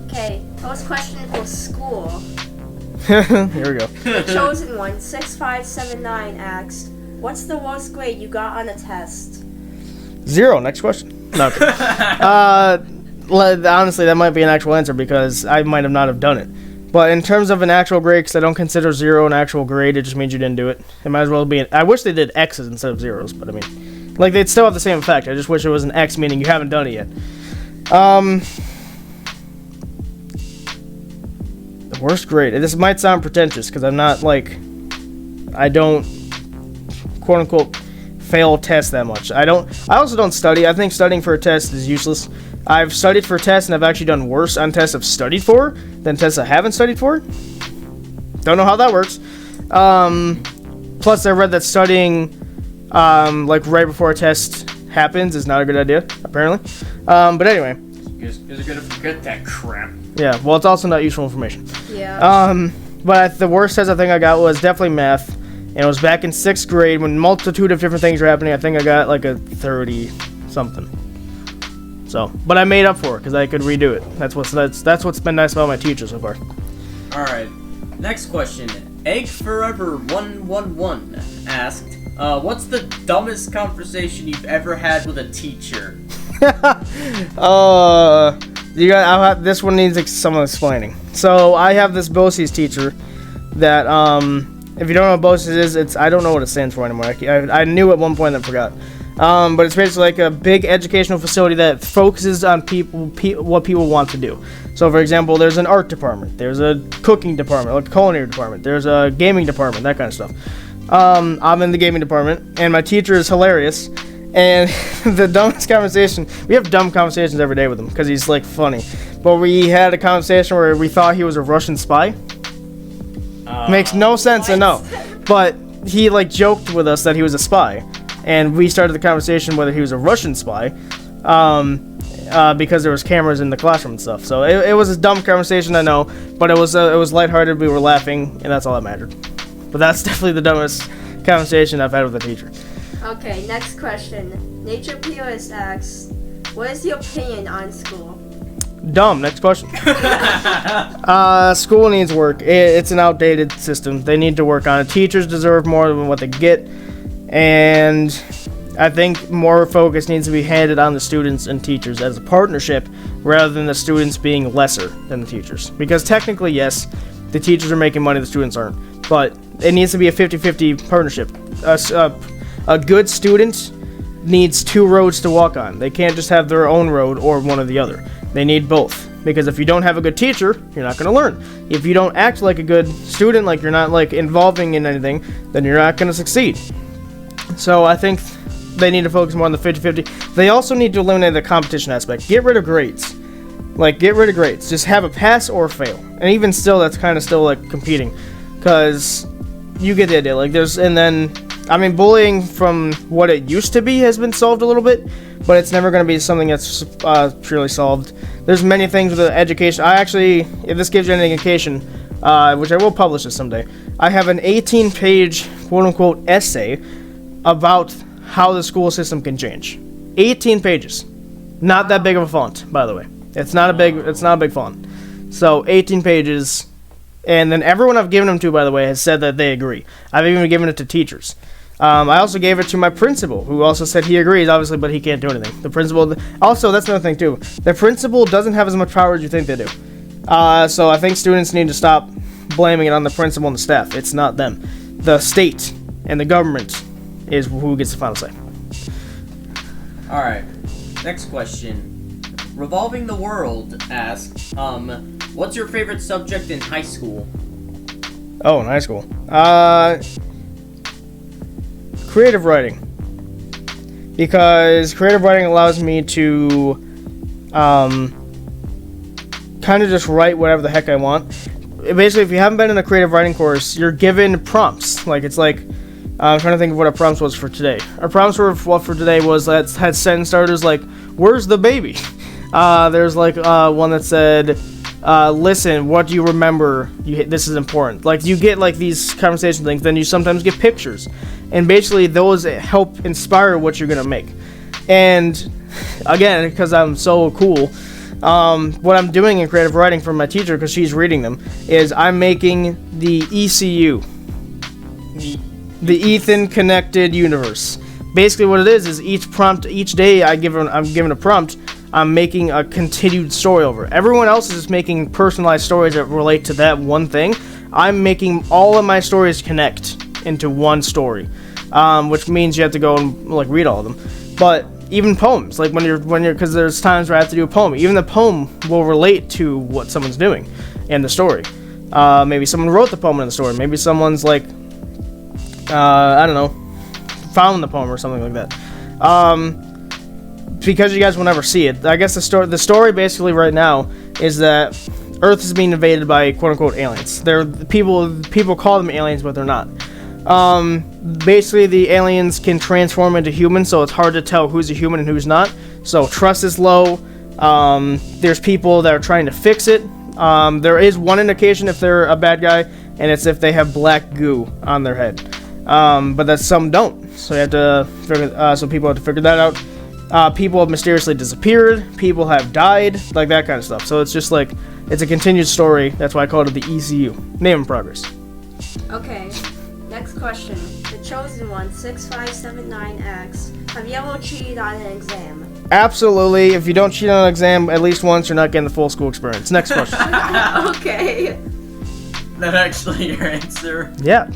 Okay, first question for school. Here we go. The chosen one, 6579, asked, "What's the worst grade you got on a test?" 0. Next question. No. Okay. Honestly, that might be an actual answer because I might have not have done it. But in terms of an actual grade, because I don't consider 0 an actual grade, it just means you didn't do it. It might as well be I wish they did X's instead of zeros, but I mean, like, they'd still have the same effect. I just wish it was an X, meaning you haven't done it yet. The worst grade. This might sound pretentious because I'm not, like, I don't, quote-unquote, fail tests that much. I also don't study. I think studying for a test is useless. I've studied for tests and I've actually done worse on tests I've studied for than tests I haven't studied for. Don't know how that works. Plus, I read that studying, like, right before a test happens is not a good idea, apparently. But anyway. Because you're going to forget that crap. Yeah, well, it's also not useful information. Yeah. But the worst test I think I got was definitely math. And it was back in 6th grade when a multitude of different things were happening. I think I got like a 30-something. So, but I made up for it because I could redo it. That's what's been nice about my teacher so far. All right. Next question. Egg Forever 111 asked, "What's the dumbest conversation you've ever had with a teacher?" This one needs some explaining. So I have this BOCES teacher that if you don't know what BOCES is, I don't know what it stands for anymore. I knew at one point and forgot. But it's basically like a big educational facility that focuses on what people want to do. So, for example, there's an art department, there's a cooking department, like a culinary department, there's a gaming department, that kind of stuff. I'm in the gaming department, and my teacher is hilarious. And the dumbest conversation, we have dumb conversations every day with him because he's, like, funny. But we had a conversation where we thought he was a Russian spy. Makes no sense, I know. But he, like, joked with us that he was a spy. And we started the conversation whether he was a Russian spy because there was cameras in the classroom and stuff. So it was a dumb conversation, I know. But it was lighthearted, we were laughing, and that's all that mattered. But that's definitely the dumbest conversation I've had with a teacher. Okay, next question. Nature Purist asks, "What is your opinion on school?" Dumb. Next question. School needs work. It's an outdated system. They need to work on it. Teachers deserve more than what they get. And I think more focus needs to be handed on the students and teachers as a partnership rather than the students being lesser than the teachers. Because technically, yes, the teachers are making money, the students aren't. But it needs to be a 50-50 partnership. A good student needs 2 roads to walk on. They can't just have their own road or one or the other. They need both. Because if you don't have a good teacher, you're not going to learn. If you don't act like a good student, like you're not like involving in anything, then you're not going to succeed. So I think they need to focus more on the 50-50. They also need to eliminate the competition aspect. Get rid of grades. Like, get rid of grades. Just have a pass or fail. And even still, that's kind of still, like, competing. Because you get the idea. Like, bullying from what it used to be has been solved a little bit. But it's never going to be something that's truly solved. There's many things with the education. If this gives you any indication, which I will publish this someday, I have an 18-page, quote-unquote, essay about how the school system can change. 18 pages. Not that big of a font, by the way. It's not a big font. So 18 pages, and then everyone I've given them to, by the way, has said that they agree. I've even given it to teachers. I also gave it to my principal, who also said he agrees, obviously, but he can't do anything. The principal, also, that's another thing too. The principal doesn't have as much power as you think they do. So I think students need to stop blaming it on the principal and the staff. It's not them. The state and the government is who gets the final say. Alright, next question. Revolving the World asks, what's your favorite subject in high school? Oh, in high school. Creative writing. Because creative writing allows me to kind of just write whatever the heck I want. Basically, if you haven't been in a creative writing course, you're given prompts. Like, it's like, I'm trying to think of what our prompts was for today. Our prompts for today was had sentence starters like, "Where's the baby?" There's like one that said, "Listen, what do you remember? This is important." Like, you get like these conversation things. Then you sometimes get pictures, and basically those help inspire what you're gonna make. And again, because I'm so cool, What I'm doing in creative writing for my teacher, because she's reading them, is I'm making the ECU, the Ethan Connected Universe. Basically, what it is each day I'm given a prompt. I'm making a continued story over. Everyone else is just making personalized stories that relate to that one thing. I'm making all of my stories connect into one story, which means you have to go and like read all of them. But even poems, like when you're, because there's times where I have to do a poem. Even the poem will relate to what someone's doing in the story. Maybe someone wrote the poem in the story. Maybe someone's like, I don't know, found the poem or something like that. Because you guys will never see it, I guess the story basically right now is that Earth is being invaded by quote-unquote aliens. They're people call them aliens, but they're not. Basically, the aliens can transform into humans, so it's hard to tell who's a human and who's not. So trust is low. There's people that are trying to fix it. There is one indication if they're a bad guy, and it's if they have black goo on their head. But that some don't. So you have to so people have to figure that out. People have mysteriously disappeared. People have died, like that kind of stuff. So it's just like, it's a continued story. That's why I called it the ECU. Name in progress. Okay, next question. The chosen one, 6579 asks, have you ever cheated on an exam? Absolutely. If you don't cheat on an exam at least once, you're not getting the full school experience. Next question. Okay. That actually your answer? Yeah.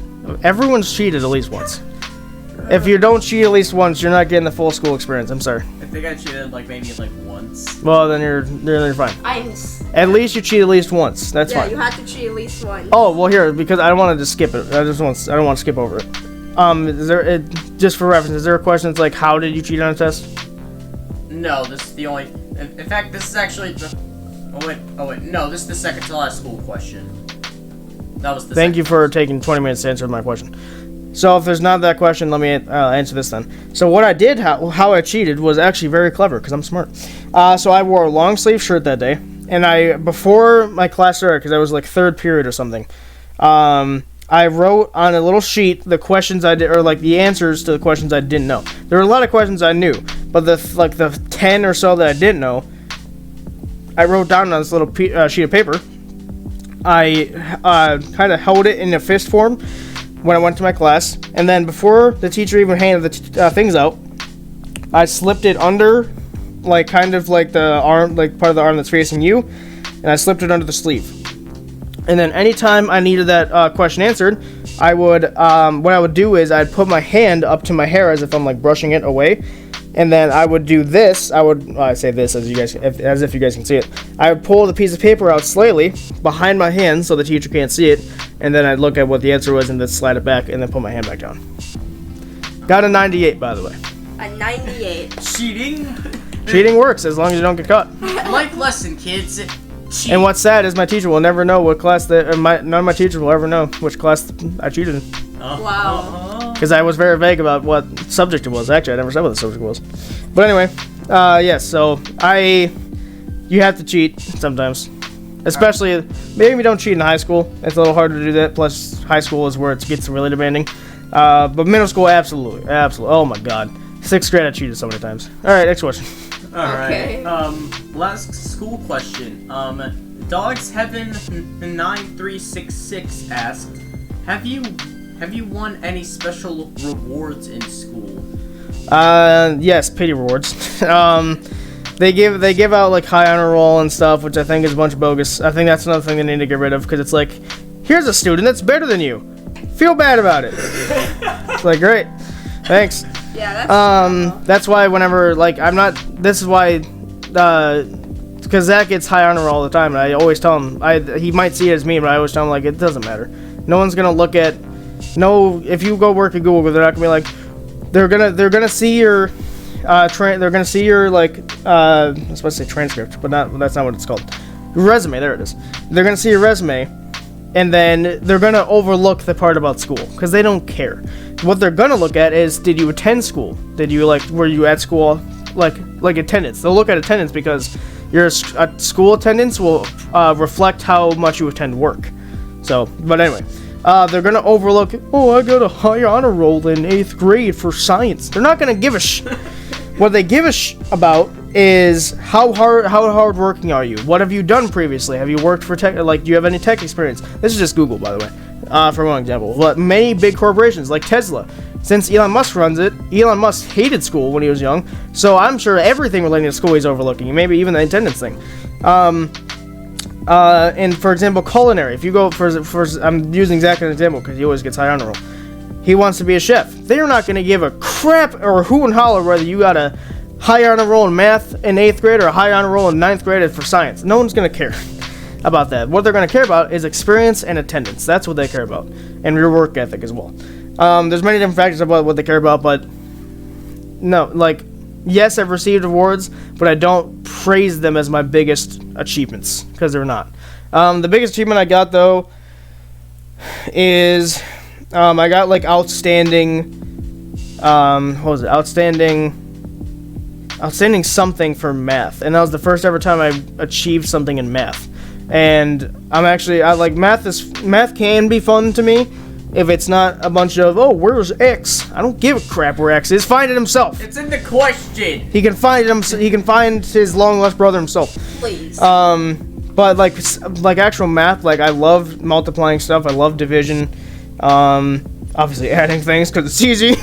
Everyone's cheated at least once. If you don't cheat at least once, you're not getting the full school experience. I'm sorry. I think I cheated maybe once. Well, then you're fine. At least you cheat at least once. That's fine. Yeah, you have to cheat at least once. Oh, well, here, because I don't want to just skip it. I don't want to skip over it. Is there, just for reference, is there a question that's like, how did you cheat on a test? No, this is the only. In fact, this is actually the. Oh wait, no, this is the second to last school question. That was the. Thank you for taking 20 minutes to answer my question. So if there's not that question, let me answer this then. So what I did, how I cheated, was actually very clever, because I'm smart. So I wore a long sleeve shirt that day, and before my class started, because I was like third period or something, I wrote on a little sheet the questions I did, or like the answers to the questions I didn't know. There were a lot of questions I knew, but the 10 or so that I didn't know, I wrote down on this little sheet of paper. I kind of held it in a fist form when I went to my class, and then before the teacher even handed the things out, I slipped it under, kind of like the arm, like part of the arm that's facing you, and I slipped it under the sleeve. And then anytime I needed that question answered, I would, what I would do is I'd put my hand up to my hair as if I'm like brushing it away, and then I would do this. I say this as if you guys can see it. I would pull the piece of paper out slightly behind my hand so the teacher can't see it, and then I'd look at what the answer was and then slide it back and then put my hand back down. Got a 98, by the way. A 98. Cheating? Cheating works as long as you don't get caught. Life lesson, kids. Cheat. And what's sad is my teacher will never know what class none of my teachers will ever know which class I cheated in. Wow. Because I was very vague about what subject it was. Actually, I never said what the subject was. But anyway, yes, so you have to cheat sometimes. Especially, maybe don't cheat in high school. It's a little harder to do that. Plus, high school is where it gets really demanding. But middle school, absolutely. Absolutely. Oh my god. 6th grade, I cheated so many times. Alright, next question. Alright. Last school question. Dogs Heaven 9366 asked, Have you won any special rewards in school? Yes, pity rewards. They give out like high honor roll and stuff, which I think is a bunch of bogus. I think that's another thing they need to get rid of, because it's like, here's a student that's better than you. Feel bad about it. It's like, great, thanks. Yeah, that's that's why whenever this is why, because Zach gets high honor roll all the time, and I always tell him, he might see it as me, but I always tell him it doesn't matter. No one's gonna look at, if you go work at Google, they're not gonna be like, they're gonna see your. They're gonna see your I was supposed to say transcript, but that's not what it's called. Resume, there it is. They're gonna see your resume, and then they're gonna overlook the part about school because they don't care. What they're gonna look at is, did you attend school? Did you were you at school? Like attendance. They'll look at attendance because your school attendance will reflect how much you attend work. So, but anyway. They're gonna overlook, I got a high honor roll in 8th grade for science. They're not gonna give a What they give a about is how hard working are you? What have you done previously? Have you worked for tech? Like, do you have any tech experience? This is just Google, by the way, for one example. But many big corporations like Tesla, since Elon Musk runs it, Elon Musk hated school when he was young, so I'm sure everything relating to school he's overlooking, maybe even the attendance thing. And for example, culinary. If you go for I'm using Zach as an example because he always gets high honor roll. He wants to be a chef. They're not going to give a crap or hoo and holler whether you got a high honor roll in math in 8th grade or a high honor roll in 9th grade for science. No one's going to care about that. What they're going to care about is experience and attendance. That's what they care about. And your work ethic as well. There's many different factors about what they care about, but no, like, yes, I've received awards, but I don't praise them as my biggest achievements, because they're not. The biggest achievement I got, though, is I got, like, outstanding something for math, and that was the first ever time I achieved something in math. And I like math. Math can be fun to me if it's not a bunch of, oh, where's X? I don't give a crap where X is. Find it himself. It's in the question. He can find He can find his long lost brother himself. Please. But like actual math, like I love multiplying stuff. I love division. Obviously adding things because it's easy.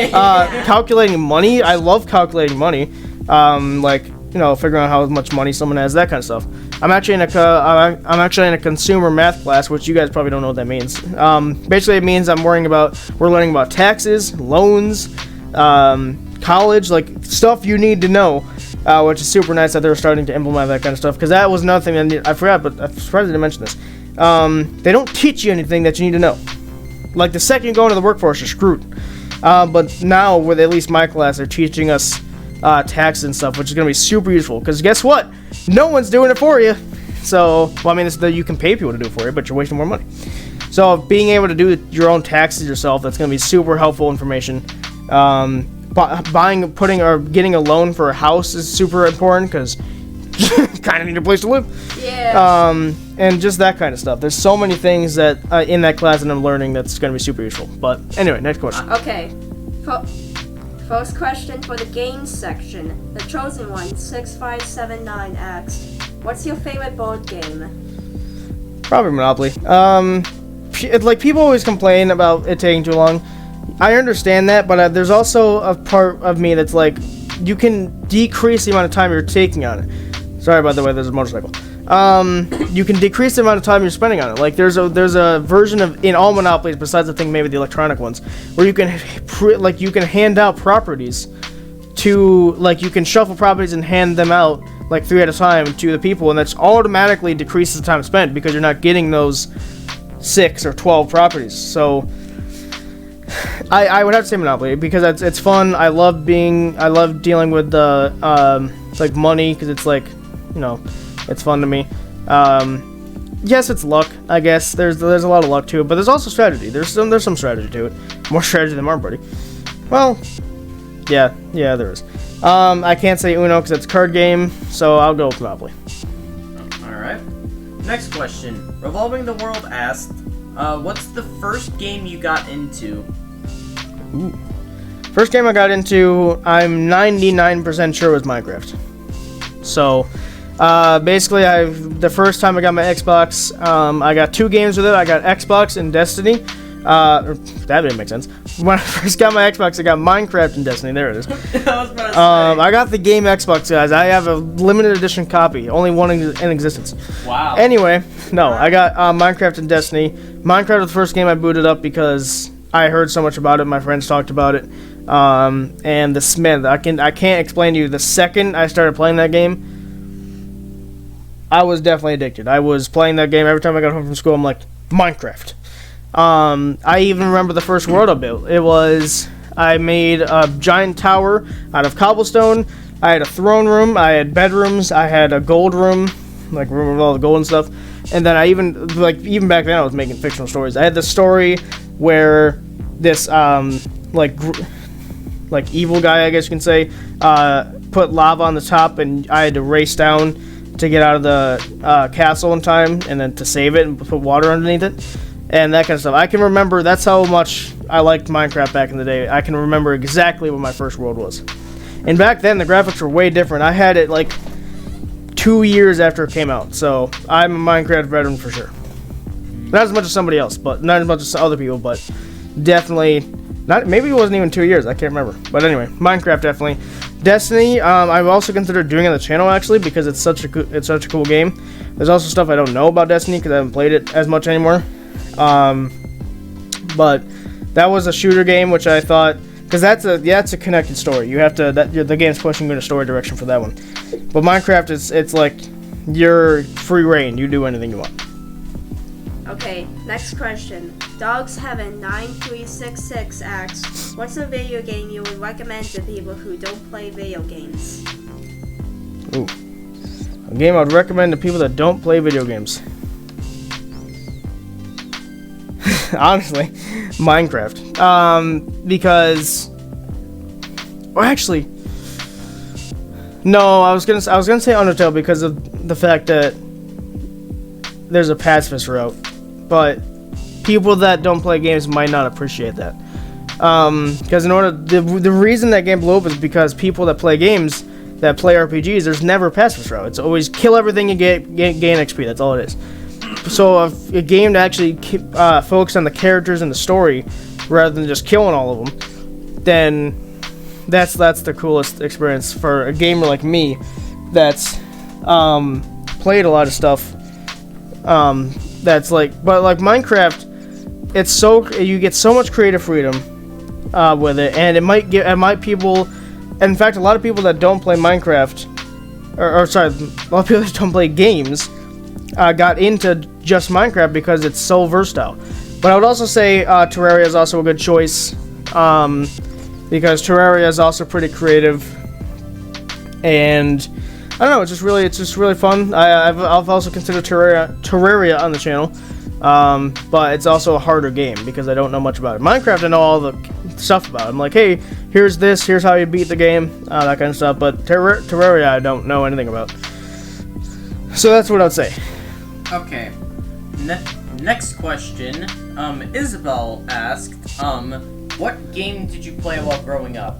Calculating money. I love calculating money. Like, you know, figuring out how much money someone has, that kind of stuff. I'm actually in a consumer math class, which you guys probably don't know what that means. Basically, it means we're learning about taxes, loans, college, like stuff you need to know, which is super nice that they're starting to implement that kind of stuff. Because that was another thing I forgot, but I'm surprised I didn't mention this. They don't teach you anything that you need to know. Like the second you go into the workforce, you're screwed. But now, with at least my class, they're teaching us tax and stuff, which is going to be super useful, because guess what? No one's doing it for you. So, well, I mean, it's that you can pay people to do it for you, but you're wasting more money. So, being able to do your own taxes yourself, that's going to be super helpful information. Getting a loan for a house is super important, because kind of need a place to live. Yeah. And just that kind of stuff. There's so many things that in that class that I'm learning that's going to be super useful. But anyway, next question. Okay. First question for the games section. The chosen one, 6579 asks, what's your favorite board game? Probably Monopoly. Like, people always complain about it taking too long. I understand that, but there's also a part of me that's like, you can decrease the amount of time you're taking on it. Sorry, by the way, there's a motorcycle. You can decrease the amount of time you're spending on it. Like, there's a version of, in all Monopolies, besides I think maybe the electronic ones, where you can hand out properties to, like, you can shuffle properties and hand them out, like, 3 at a time to the people, and that's automatically decreases the time spent because you're not getting those 6 or 12 properties. So I would have to say Monopoly, because it's fun. I love dealing with the like money, because it's like, you know, it's fun to me. Yes, it's luck, I guess. There's a lot of luck to it, but there's also strategy. There's some strategy to it. More strategy than Mario Party. Well, yeah, there is. I can't say Uno because it's a card game, so I'll go with Monopoly. Alright. Next question. Revolving the World asked, what's the first game you got into? Ooh. First game I got into, I'm 99% sure was Minecraft. So, basically, the first time I got my Xbox, I got 2 games with it. I got Xbox and Destiny. That didn't make sense. When I first got my Xbox, I got Minecraft and Destiny. There it is. I was about to say. I got the game Xbox, guys. I have a limited edition copy, only one in existence. Wow. Anyway, no, I got Minecraft and Destiny. Minecraft was the first game I booted up because I heard so much about it. My friends talked about it. And the Smith. I can't explain to you. The second I started playing that game, I was definitely addicted. I was playing that game every time I got home from school. I'm like, Minecraft. I even remember the first world I built. I made a giant tower out of cobblestone. I had a throne room. I had bedrooms. I had a gold room, like room with all the gold and stuff. And then I even back then I was making fictional stories. I had the story where this like evil guy, I guess you can say, put lava on the top, and I had to race down to get out of the castle in time, and then to save it and put water underneath it, and that kind of stuff. I can remember, that's how much I liked Minecraft back in the day. I can remember exactly what my first world was. And back then, the graphics were way different. I had it like 2 years after it came out, so I'm a Minecraft veteran for sure. Not as much as somebody else, but not as much as other people, but definitely not. Maybe it wasn't even 2 years. I can't remember. But anyway, Minecraft definitely. Destiny, I've also considered doing on the channel actually because it's such a cool game. There's also stuff I don't know about Destiny because I haven't played it as much anymore. But that was a shooter game, which I thought, because that's a connected story. You have to the game's pushing you in a story direction for that one. But Minecraft it's like you're free reign. You do anything you want. Okay, next question. Dogs79366 asks, what's a video game you would recommend to people who don't play video games? Ooh. A game I'd recommend to people that don't play video games. Honestly, Minecraft. Because, well, actually, no. I was gonna say Undertale because of the fact that there's a pacifist route, but people that don't play games might not appreciate that. Because the reason that game blew up is because people that play games, that play RPGs, there's never a pacifist route. It's always kill everything and gain XP. That's all it is. So if a game to actually focus on the characters and the story rather than just killing all of them, then that's the coolest experience for a gamer like me that's played a lot of stuff. That's like, but like Minecraft, it's so you get so much creative freedom with it, and it might people. In fact, a lot of people that don't play Minecraft, or sorry, a lot of people that don't play games, got into just Minecraft because it's so versatile. But I would also say Terraria is also a good choice because Terraria is also pretty creative, and I don't know, it's just really fun. I've also considered Terraria on the channel, but it's also a harder game because I don't know much about it. Minecraft, I know all the stuff about it. I'm like, hey, here's how you beat the game, that kind of stuff. But Terraria, I don't know anything about. So that's what I'd say. Okay. Next question. Isabel asked, what game did you play while growing up?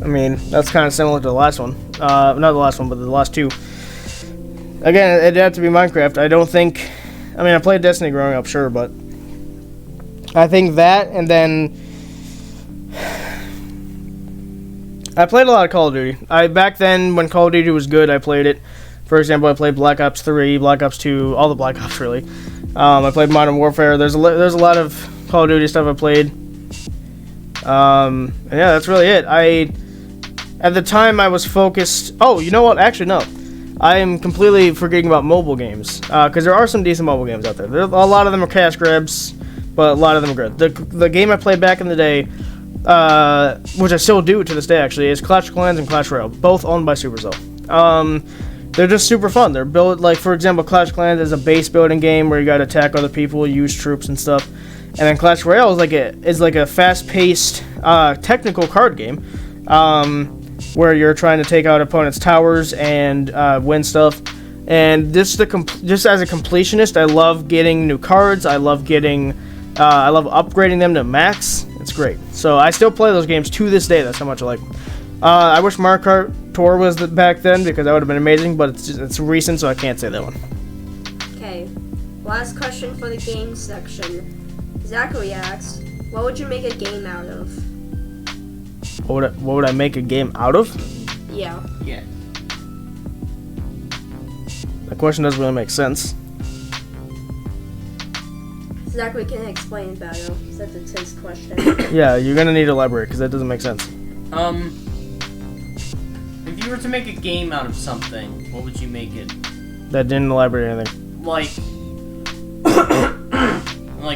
I mean, that's kind of similar to the last one. Not the last one, but the last two. Again, it'd have to be Minecraft. I mean, I played Destiny growing up, sure, but I think that, and then I played a lot of Call of Duty. Back then, when Call of Duty was good, I played it. For example, I played Black Ops 3, Black Ops 2, all the Black Ops, really. I played Modern Warfare. There's a lot of Call of Duty stuff I played. And yeah, that's really it. At the time, I was focused... Oh, you know what? Actually, no. I am completely forgetting about mobile games. Because there are some decent mobile games out there. A lot of them are cash grabs, but a lot of them are good. The game I played back in the day, which I still do to this day, actually, is Clash of Clans and Clash Royale. Both owned by Supercell. They're just super fun. They're built, like, for example, Clash of Clans is a base building game where you gotta attack other people, use troops and stuff. And then Clash Royale is like a fast-paced, technical card game, where you're trying to take out opponents' towers and win stuff. And just as a completionist, I love getting new cards. I love upgrading them to max. It's great. So I still play those games to this day. That's how much I like them. I wish Mario Kart Tour was back then because that would have been amazing, but it's recent, so I can't say that one. Okay, last question for the game section. Zachary asks, what would you make a game out of? What would I make a game out of? Yeah. Yeah. That question doesn't really make sense. Zachary can explain better, since it's his question. Yeah, you're gonna need to elaborate because that doesn't make sense. If you were to make a game out of something, what would you make it? That didn't elaborate anything. Like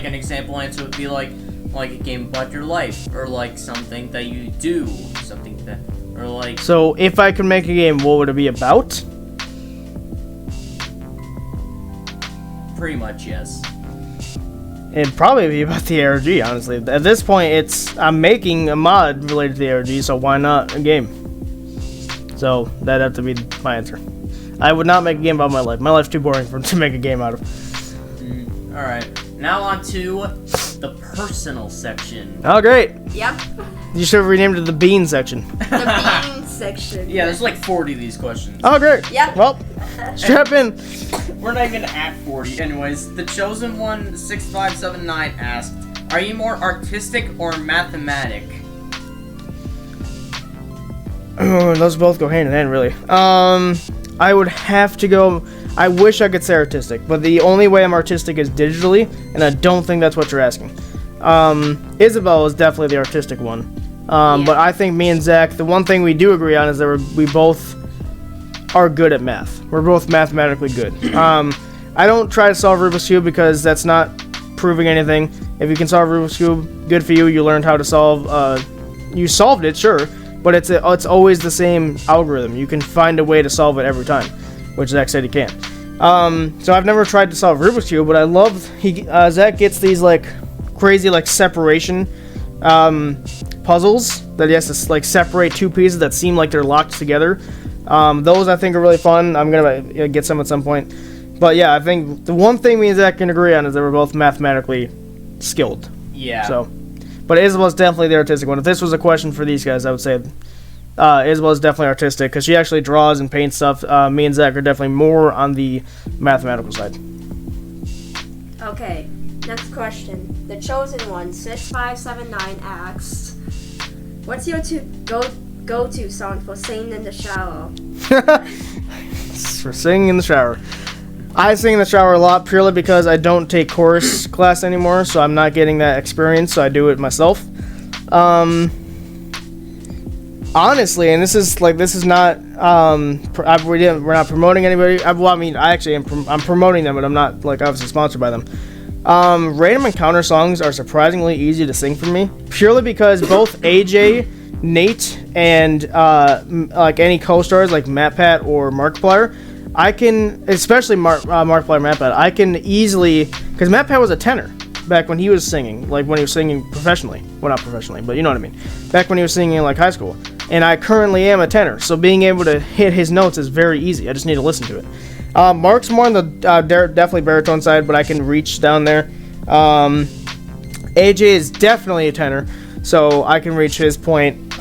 an example answer would be like a game about your life, or like something that you do, something that, or like... So, if I could make a game, what would it be about? Pretty much, yes. It'd probably be about the ARG, honestly. At this point, I'm making a mod related to the ARG, so why not a game? So, that'd have to be my answer. I would not make a game about my life. My life's too boring to make a game out of. Alright. Now on to the personal section. Oh, great. Yep. You should have renamed it the bean section. The bean section. Yeah, there's like 40 of these questions. Oh, great. Yep. Well, strap in. We're not even at 40. Anyways, the chosen one 6579 asked, are you more artistic or mathematic? Oh, those both go hand in hand, really. I would have to go. I wish I could say artistic, but the only way I'm artistic is digitally, and I don't think that's what you're asking. Isabel is definitely the artistic one. But I think me and Zach, the one thing we do agree on is that we both are good at math. We're both mathematically good. I don't try to solve Rubik's Cube because that's not proving anything. If you can solve Rubik's Cube, good for you. You learned how to solve. You solved it, sure, but it's always the same algorithm. You can find a way to solve it every time, which Zach said he can. So I've never tried to solve Rubik's Cube, but I love Zach gets these like crazy like separation puzzles that he has to like separate two pieces that seem like they're locked together. Those I think are really fun. I'm gonna get some at some point. But yeah, I think the one thing me and Zach can agree on is that we're both mathematically skilled. Yeah. So, but Isabel's definitely the artistic one. If this was a question for these guys, I would say Isabel's definitely artistic because she actually draws and paints stuff. Me and Zach are definitely more on the mathematical side. Okay, next question. The chosen one 6579 asks, what's your go-to song for singing in the shower? For singing in the shower. I sing in the shower a lot purely because I don't take chorus class anymore, so I'm not getting that experience, so I do it myself. Honestly, and this is not we're not promoting anybody. I'm promoting them, but I'm not like obviously sponsored by them. Random encounter songs are surprisingly easy to sing for me, purely because both AJ, Nate, and like any co-stars like MatPat or Markiplier, I can, especially Markiplier, MatPat, I can easily, because MatPat was a tenor back when he was singing, like when he was singing professionally. Well, not professionally, but you know what I mean. Back when he was singing in like high school. And I currently am a tenor, so being able to hit his notes is very easy. I just need to listen to it. Mark's more on the definitely baritone side, but I can reach down there. AJ is definitely a tenor, so I can reach his point.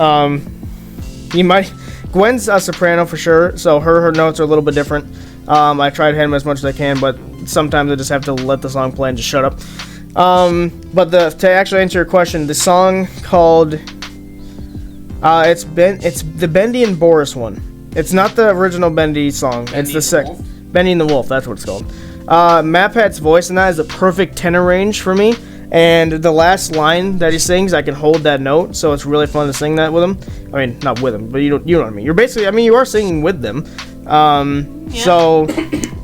Gwen's a soprano for sure, so her notes are a little bit different. I try to hit him as much as I can, but sometimes I just have to let the song play and just shut up. But to actually answer your question, the song called it's the Bendy and Boris one. It's not the original Bendy song. Bendy It's the Bendy and the Wolf. That's what it's called. MatPat's voice in that is a perfect tenor range for me. And the last line that he sings, I can hold that note, so it's really fun to sing that with him. I mean, not with him, but you know what I mean. You're basically, you are singing with them. So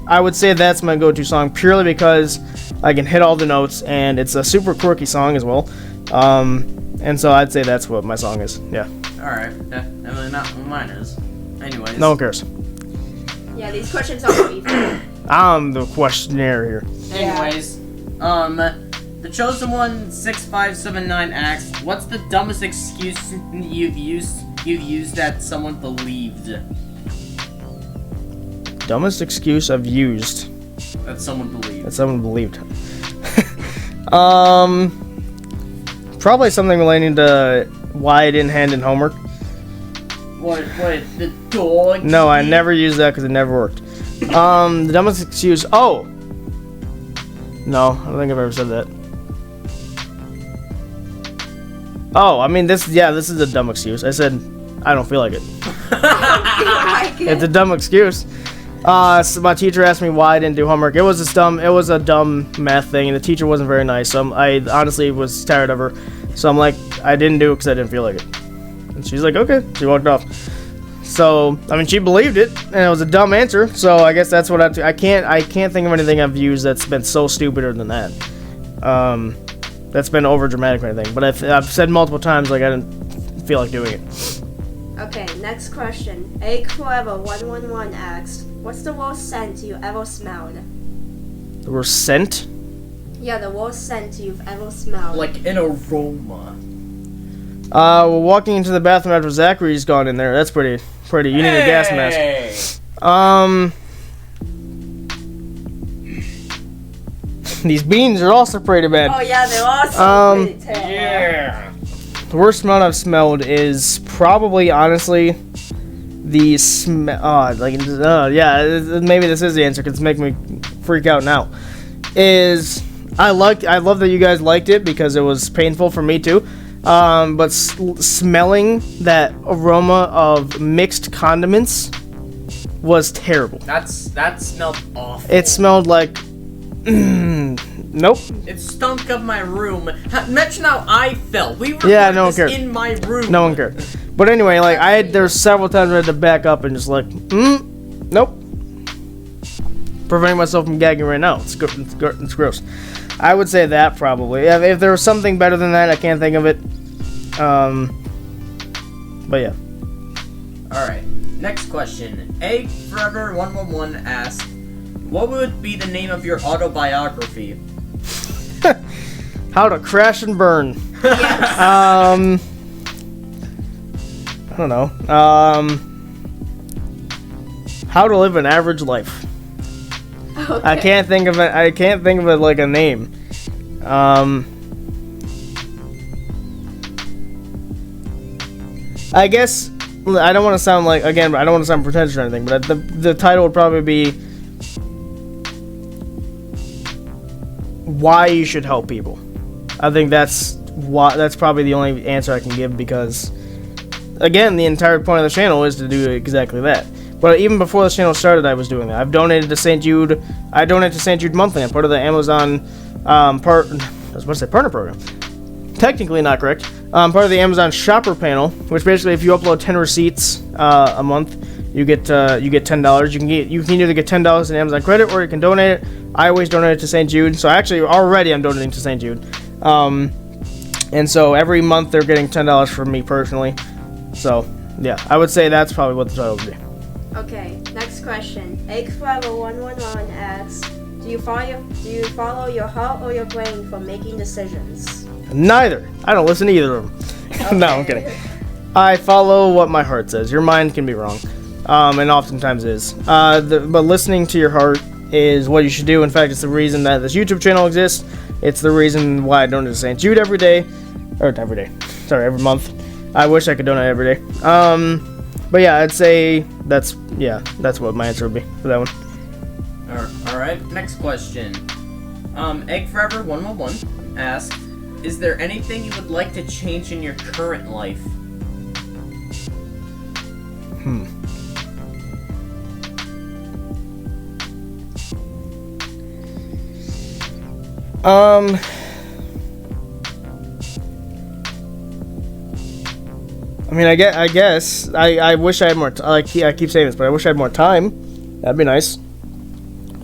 I would say that's my go-to song purely because I can hit all the notes, and it's a super quirky song as well. And so I'd say that's what my song is. Yeah. All right. Definitely not what mine is. Anyways. No one cares. Yeah, these questions are easy. I'm the questionnaire here. Anyways, the chosen one 6579 asks, what's the dumbest excuse you've used that someone believed? Dumbest excuse I've used. That someone believed. Probably something relating to why I didn't hand in homework. What, the dog? No, I never used that because it never worked. The dumbest excuse. Oh! No, I don't think I've ever said that. Oh, I mean, this is a dumb excuse. I said, I don't feel like it. It's a dumb excuse. So my teacher asked me why I didn't do homework. It was a dumb math thing, and the teacher wasn't very nice. So I honestly was tired of her. So I'm like, I didn't do it because I didn't feel like it. And she's like, okay. She walked off. So I mean, she believed it, and it was a dumb answer. So I guess that's what I can't think of anything I've used that's been so stupider than that. That's been over dramatic or anything. But I've said multiple times like I didn't feel like doing it. Okay, next question. Egg Forever 111 asks, what's the worst scent you ever smelled? The worst scent? Yeah, the worst scent you've ever smelled. Like an aroma. Well, walking into the bathroom after Zachary's gone in there. That's pretty. You need a gas mask. These beans are also pretty bad. Oh yeah, they're also pretty terrible. Yeah. The worst smell I've smelled is probably, honestly, the smell. Maybe this is the answer because it's making me freak out now. I love that you guys liked it because it was painful for me too. But smelling that aroma of mixed condiments was terrible. That smelled awful. It smelled like. Nope. It stunk up my room. Mention how I felt. We were no one cared. in my room. No one cared. But anyway, like there's several times I had to back up and just like, nope. Preventing myself from gagging right now. It's gross. I would say that probably. If there was something better than that, I can't think of it. But yeah. All right. Next question. Egg Forever 111 asks, what would be the name of your autobiography? How to crash and burn. Yes. I don't know. How to live an average life. Okay. I can't think of it like a name. I guess I don't want to sound like, again, I don't want to sound pretentious or anything, but the title would probably be why you should help people. I think that's probably the only answer I can give because, again, the entire point of the channel is to do exactly that. But even before the channel started, I was doing that. I've donated to St. Jude. I donate to St. Jude monthly. I'm part of the Amazon partner program. Technically not correct. I'm part of the Amazon shopper panel, which basically, if you upload 10 receipts a month, you get $10. You can either get $10 in Amazon credit or you can donate it. I always donate it to St. Jude. So actually, already I'm donating to St. Jude. And so every month they're getting $10 from me personally. So yeah, I would say that's probably what the title would be. Okay, next question. Egg5111 asks, do you follow your heart or your brain for making decisions? Neither. I don't listen to either of them. Okay. No, I'm kidding. I follow what my heart says. Your mind can be wrong, and oftentimes is. But listening to your heart is what you should do. In fact, it's the reason that this YouTube channel exists. It's the reason why I donate to St. Jude every month. I wish I could donate every day. But yeah, I'd say that's what my answer would be for that one. All right. Next question. Egg Forever 111 asks, is there anything you would like to change in your current life? I mean, I guess I wish I had more. I keep saying this, but I wish I had more time. That'd be nice.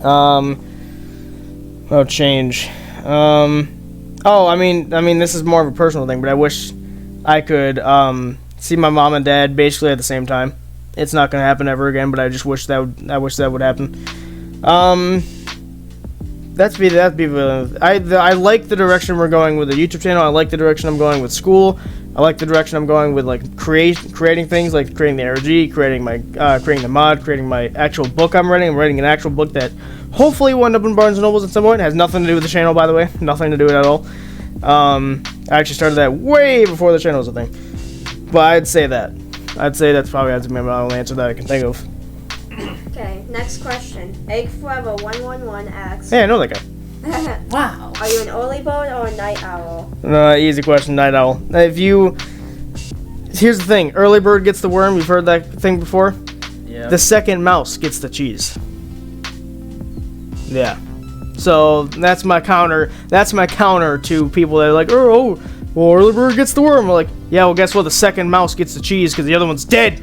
Oh, change. I mean, this is more of a personal thing, but I wish I could see my mom and dad basically at the same time. It's not gonna happen ever again, but I just wish that would happen. That'd be. I like the direction we're going with the YouTube channel. I like the direction I'm going with school. I like the direction I'm going with like creating things, like creating the ARG, creating the mod, creating my actual book I'm writing. I'm writing an actual book that hopefully will end up in Barnes & Nobles at some point. It has nothing to do with the channel, by the way. Nothing to do with it at all. I actually started that way before the channel was a thing. But I'd say that's probably the only answer that I can think of. Okay, next question. Egg Forever 111 asks, Hey, I know that guy. Wow. are you an early bird or a night owl? Easy question, night owl. Here's the thing. Early bird gets the worm. You've heard that thing before? Yeah. The second mouse gets the cheese. Yeah. So that's my counter. That's my counter to people that are like, well, early bird gets the worm. I'm like, yeah, well, guess what? The second mouse gets the cheese because the other one's dead.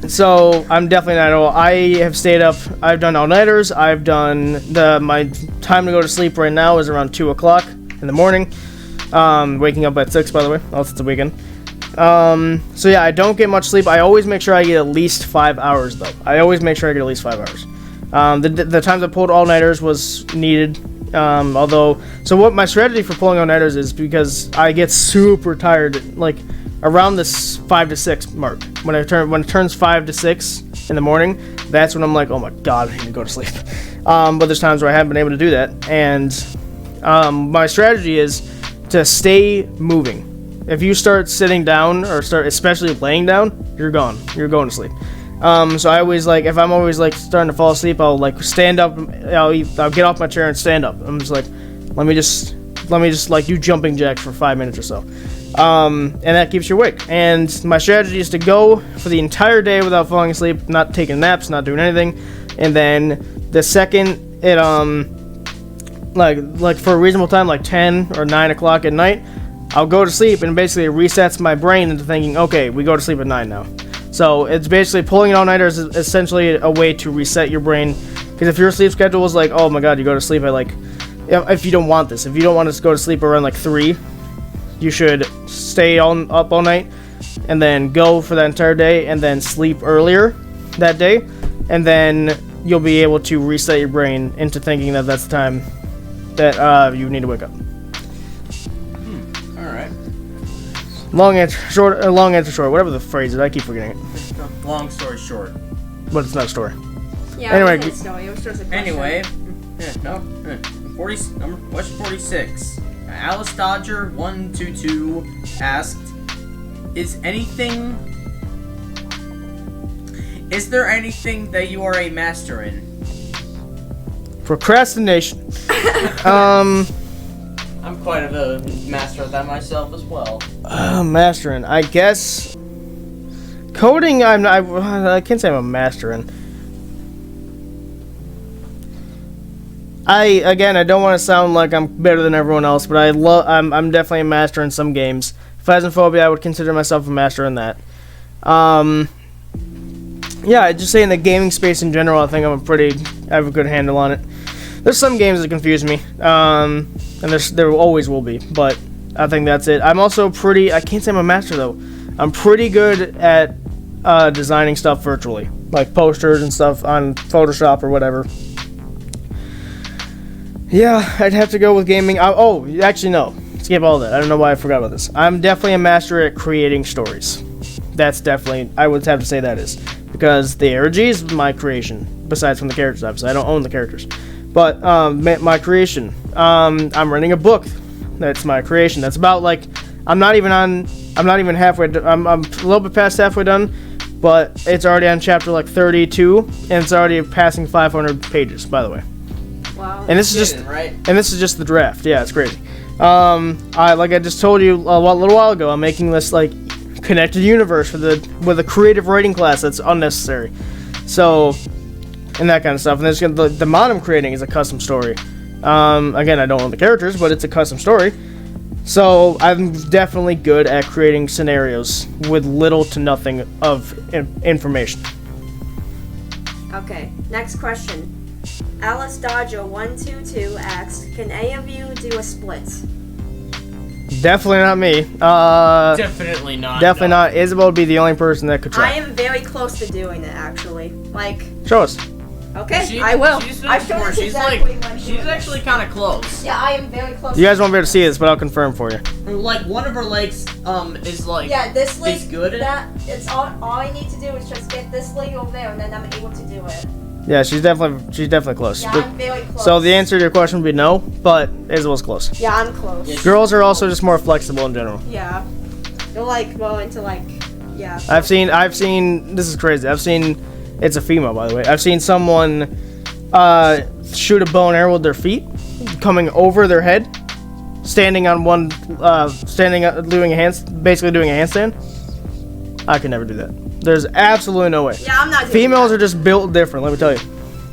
So I'm definitely not all. I have stayed up. I've done all-nighters. I've done my time to go to sleep right now is around 2:00 in the morning. Waking up at 6, by the way, unless it's a weekend. So yeah, I don't get much sleep. I always make sure I get at least 5 hours though. I always make sure I get at least 5 hours. The times I pulled all-nighters was needed. So what my strategy for pulling all-nighters is because I get super tired, like around this 5 to 6 mark. When it turns 5 to 6 in the morning, that's when I'm like, oh my god, I need to go to sleep. but there's times where I haven't been able to do that. And my strategy is to stay moving. If you start sitting down or start especially laying down, you're gone. You're going to sleep. So I always like, if I'm always like starting to fall asleep, I'll like stand up. I'll get off my chair and stand up. I'm just like, let me just like do jumping jacks for 5 minutes or so. And that keeps you awake. And my strategy is to go for the entire day without falling asleep, not taking naps, not doing anything. And then the second it like for a reasonable time, like 10 or 9 o'clock at night, I'll go to sleep, and basically it resets my brain into thinking, okay, we go to sleep at 9 now. So it's basically pulling an all-nighter is essentially a way to reset your brain. Because if your sleep schedule is like, oh my god, you go to sleep at like, if you don't want this, if you don't want to go to sleep around like 3, you should stay up all night and then go for that entire day and then sleep earlier that day, and then you'll be able to reset your brain into thinking that that's the time that you need to wake up. All right. Long answer short, whatever the phrase is. I keep forgetting it. Long story short. But it's not a story. Yeah, anyway, it was just a question. Anyway, question 46. Alice Dodger 122 asked, Is there anything that you are a master in? Procrastination. I'm quite a master at that myself as well. Master in, I guess. Coding, I can't say I'm a master in. I don't want to sound like I'm better than everyone else, but I'm definitely a master in some games. Phasmophobia, I would consider myself a master in that. Yeah, just saying the gaming space in general, I think I have a good handle on it. There's some games that confuse me, and there always will be, but I think that's it. I'm also I can't say I'm a master though. I'm pretty good at designing stuff virtually, like posters and stuff on Photoshop or whatever. Yeah, I'd have to go with gaming. Actually no, skip all that. I don't know why I forgot about this. I'm definitely a master at creating stories. That's definitely, I would have to say that is. Because the ARG is my creation, besides from the characters, obviously. I don't own the characters. But, my creation. I'm running a book. That's my creation. That's about, like, I'm not even halfway done. I'm a little bit past halfway done, but it's already on chapter, like, 32, and it's already passing 500 pages, by the way. Wow. And this is just the draft. Yeah, it's crazy. Like I just told you a little while ago, I'm making this, like, connected universe with a creative writing class that's unnecessary. So, and that kind of stuff. And the mod I'm creating is a custom story. Again, I don't own the characters, but it's a custom story. So I'm definitely good at creating scenarios with little to nothing of information. Okay, next question. Alice Dodger 122 asks, can any of you do a split? Definitely not me. Definitely not. Definitely not. Isabel would be the only person that could try. I am very close to doing it, actually. Like, show us. Okay, I will. She's actually kind of close. Yeah, I am very close. You guys won't be able to see this, but I'll confirm for you. Like, one of her legs, is like, yeah, this leg, is good. It's all I need to do is just get this leg over there, and then I'm able to do it. Yeah, she's definitely close. Yeah, I'm very close. So the answer to your question would be no, but Isabel's close. Yeah, I'm close. Yeah, Girls are also just more flexible in general. Yeah. They're like more into like, yeah. I've seen, this is crazy. It's a female, by the way. I've seen someone shoot a bow and arrow with their feet, coming over their head, standing on one, doing a handstand. I could never do that. There's absolutely no way. Yeah, I'm not doing Females that. are just built different, let me tell you.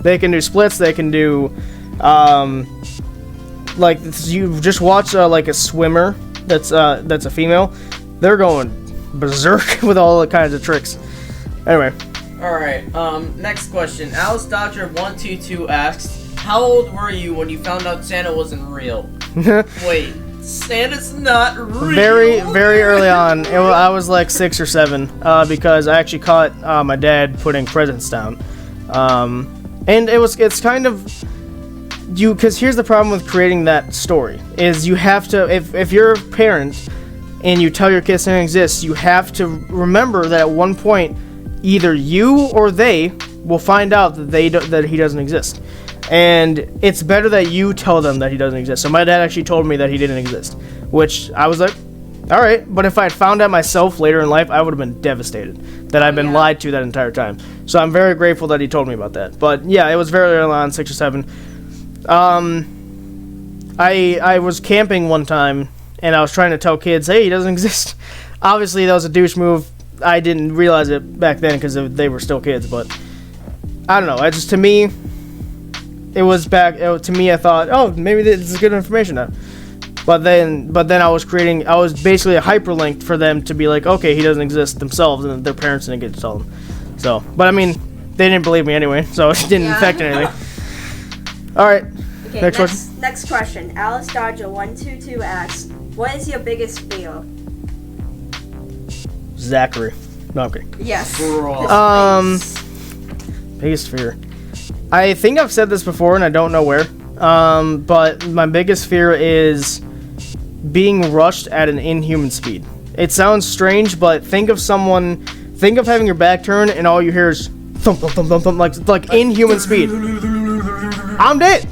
They can do splits, they can do, like, you just watch, like, a swimmer that's a female. They're going berserk with all the kinds of tricks. Anyway. Alright, next question. Alice Dodger 122 asks, how old were you when you found out Santa wasn't real? Wait, Santa's not real? Very, very early on. I was like 6 or 7, because I actually caught my dad putting presents down. And it's kind of, because here's the problem with creating that story, is you have to, if you're a parent and you tell your kids something exists, you have to remember that at one point, either you or they will find out that he doesn't exist. And it's better that you tell them that he doesn't exist. So my dad actually told me that he didn't exist, which I was like, all right. But if I had found out myself later in life, I would have been devastated that I've been lied to that entire time. So I'm very grateful that he told me about that. But yeah, it was very early on, 6 or 7. I was camping one time, and I was trying to tell kids, hey, he doesn't exist. Obviously, that was a douche move. I didn't realize it back then because they were still kids, but I don't know. I just, to me, to me, I thought, oh, maybe this is good information now. But then I was basically a hyperlink for them to be like, okay, he doesn't exist themselves, and their parents didn't get to tell them. So, but I mean, they didn't believe me anyway, so it didn't affect anything. All right. Okay, next question. Alice Dodger 122 asks, what is your biggest fear? Zachary. No, I'm kidding. Yes. Biggest fear. I think I've said this before, and I don't know where. But my biggest fear is being rushed at an inhuman speed. It sounds strange, but think of having your back turned and all you hear is thump, thump, thump, thump, thump, like inhuman speed. I'm dead.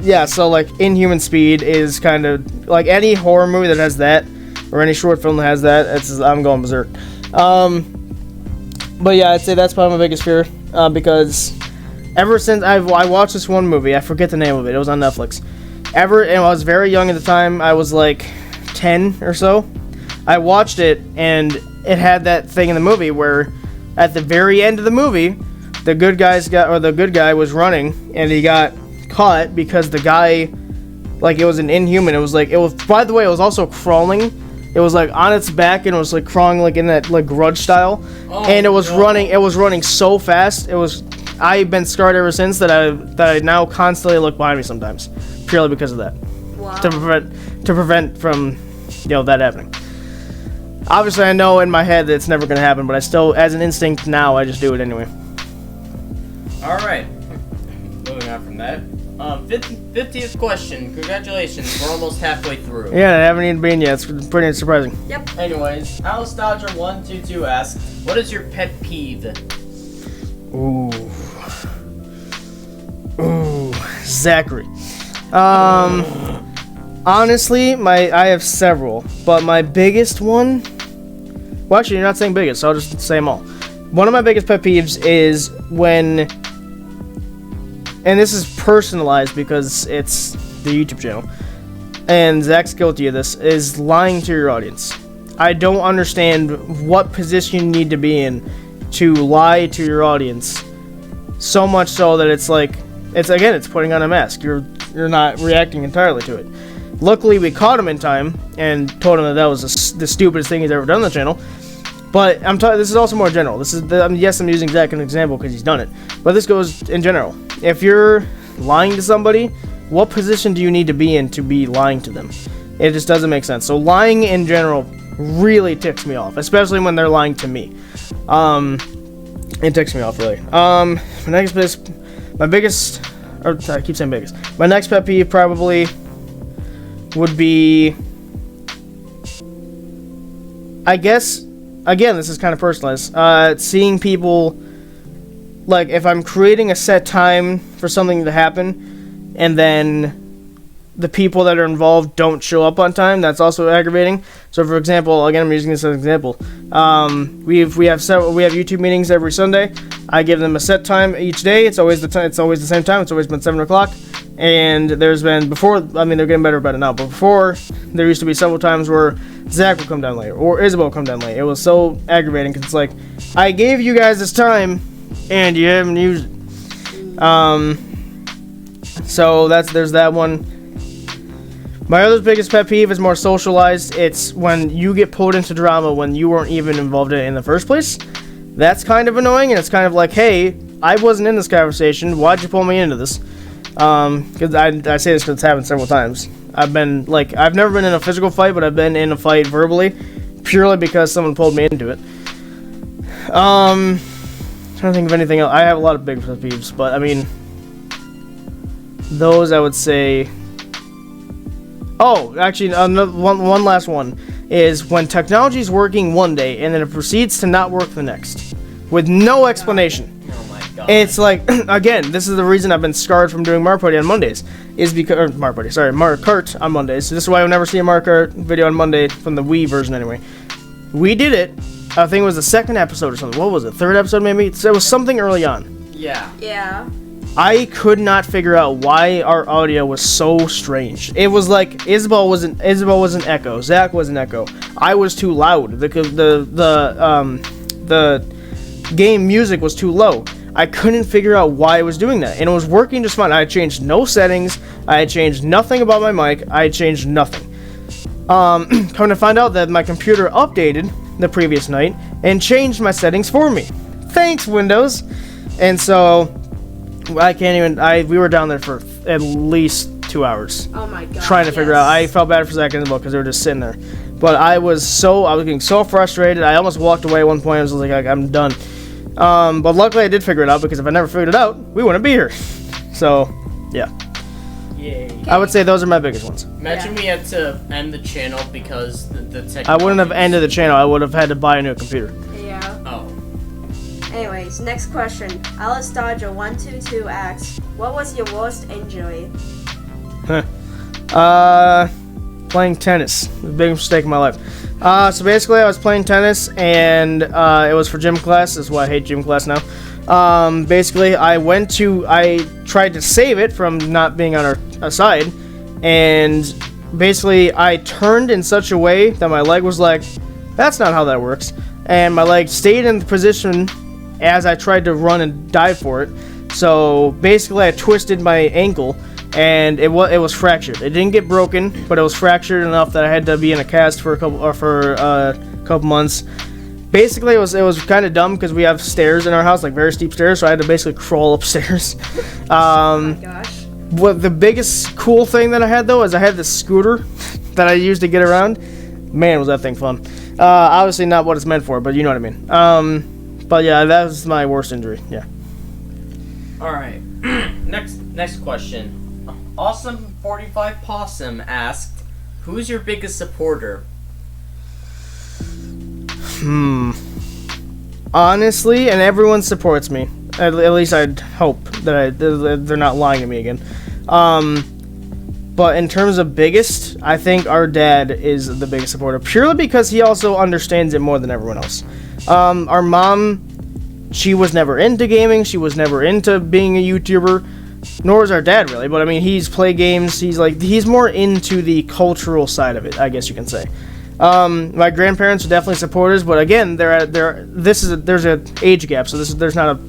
Yeah, so like inhuman speed is kind of like any horror movie that has that, or any short film that has that, I'm going berserk. But yeah, I'd say that's probably my biggest fear, because ever since I watched this one movie, I forget the name of it, it was on Netflix. And I was very young at the time, I was like 10 or so. I watched it, and it had that thing in the movie where at the very end of the movie, the good guy was running, and he got caught because the guy, like, it was an inhuman. It was, by the way, it was also crawling. It was like on its back, and it was like crawling like in that like Grudge style, and it was running so fast. I've been scarred ever since that I now constantly look behind me sometimes, purely because of that. Wow. To prevent from, that happening. Obviously, I know in my head that it's never going to happen, but I still, as an instinct now, I just do it anyway. All right. Moving on from that. 50th question. Congratulations. We're almost halfway through. Yeah, I haven't even been yet. It's pretty surprising. Yep. Anyways, Alice Dodger 122 asks, what is your pet peeve? Ooh, Zachary. Honestly, I have several, but my biggest one. Well, actually, you're not saying biggest, so I'll just say them all. One of my biggest pet peeves is when, and this is personalized because it's the YouTube channel, and Zach's guilty of this, is lying to your audience. I don't understand what position you need to be in to lie to your audience, so much so that it's putting on a mask. You're not reacting entirely to it. Luckily, we caught him in time and told him that was the stupidest thing he's ever done on the channel. But this is also more general. Yes, I'm using Zach as an example because he's done it, but this goes in general. If you're lying to somebody, what position do you need to be in to be lying to them? It just doesn't make sense. So lying in general really ticks me off, especially when they're lying to me. It ticks me off really. My next pet peeve probably would be, I guess, again, this is kind of personalized. Seeing people, like, if I'm creating a set time for something to happen, and then the people that are involved don't show up on time, that's also aggravating. So, for example, again, I'm using this as an example. We have YouTube meetings every Sunday. I give them a set time each day. It's always the same time. It's always been 7 o'clock. And there's been they're getting better about it now, but before, there used to be several times where Zach would come down late, or Isabel would come down late. It was so aggravating, because it's like, I gave you guys this time, and you haven't used it. So there's that one. My other biggest pet peeve is more socialized. It's when you get pulled into drama when you weren't even involved in it in the first place. That's kind of annoying, and it's kind of like, hey, I wasn't in this conversation. Why'd you pull me into this? Because I say this because it's happened several times. I've never been in a physical fight, but I've been in a fight verbally, purely because someone pulled me into it. Trying to think of anything else. I have a lot of big pet peeves, but I mean, those I would say. Oh, actually, one last one is when technology is working one day and then it proceeds to not work the next, with no explanation. Oh my God. It's like, again, this is the reason I've been scarred from doing Mario Party on Mondays. Is because, Mario Kart on Mondays. So this is why you'll never see a Mario Kart video on Monday from the Wii version anyway. We did it. I think it was the second episode or something. What was it? Third episode maybe? So it was something early on. Yeah. Yeah. I could not figure out why our audio was so strange. It was like Isabel was an echo, Zach was an echo. I was too loud. The game music was too low. I couldn't figure out why it was doing that, and it was working just fine. I had changed no settings. I had changed nothing about my mic. I had changed nothing. Come to find out that my computer updated the previous night and changed my settings for me. Thanks, Windows. And so I can't even. We were down there for at least 2 hours. Oh my god. Trying to figure out. I felt bad for Zach and Isabel because they were just sitting there. But I was getting so frustrated. I almost walked away at one point. I was like, I'm done. But luckily I did figure it out, because if I never figured it out, we wouldn't be here. So, yeah. Yay. I would say those are my biggest ones. Imagine we had to end the channel because the technology. I wouldn't have ended the channel. I would have had to buy a new computer. Yeah. Oh. Anyways, next question. Alice Dodger 122 asks, what was your worst injury? Playing tennis. The biggest mistake in my life. So basically I was playing tennis, and it was for gym class. That's why I hate gym class now. Basically I tried to save it from not being on our side, and basically I turned in such a way that my leg was like, that's not how that works, and my leg stayed in the position as I tried to run and dive for it. So basically I twisted my ankle, and it was fractured. It didn't get broken, but it was fractured enough that I had to be in a cast for a couple months. Basically, it was kind of dumb because we have stairs in our house, like very steep stairs, so I had to basically crawl upstairs. Oh my gosh. What the biggest cool thing that I had, though, is I had this scooter that I used to get around. Man, was that thing fun. Obviously not what it's meant for, but you know what I mean. But yeah, that was my worst injury. Yeah. All right. Next question. Awesome 45 Possum asked, "Who's your biggest supporter?" Honestly, and everyone supports me. At least I'd hope that they're not lying to me again. But in terms of biggest, I think our dad is the biggest supporter, purely because he also understands it more than everyone else. Our mom, she was never into gaming. She was never into being a YouTuber. Nor is our dad, really. But I mean, he's play games. He's more into the cultural side of it, I guess you can say. My grandparents are definitely supporters, but again, there's an age gap, so there's not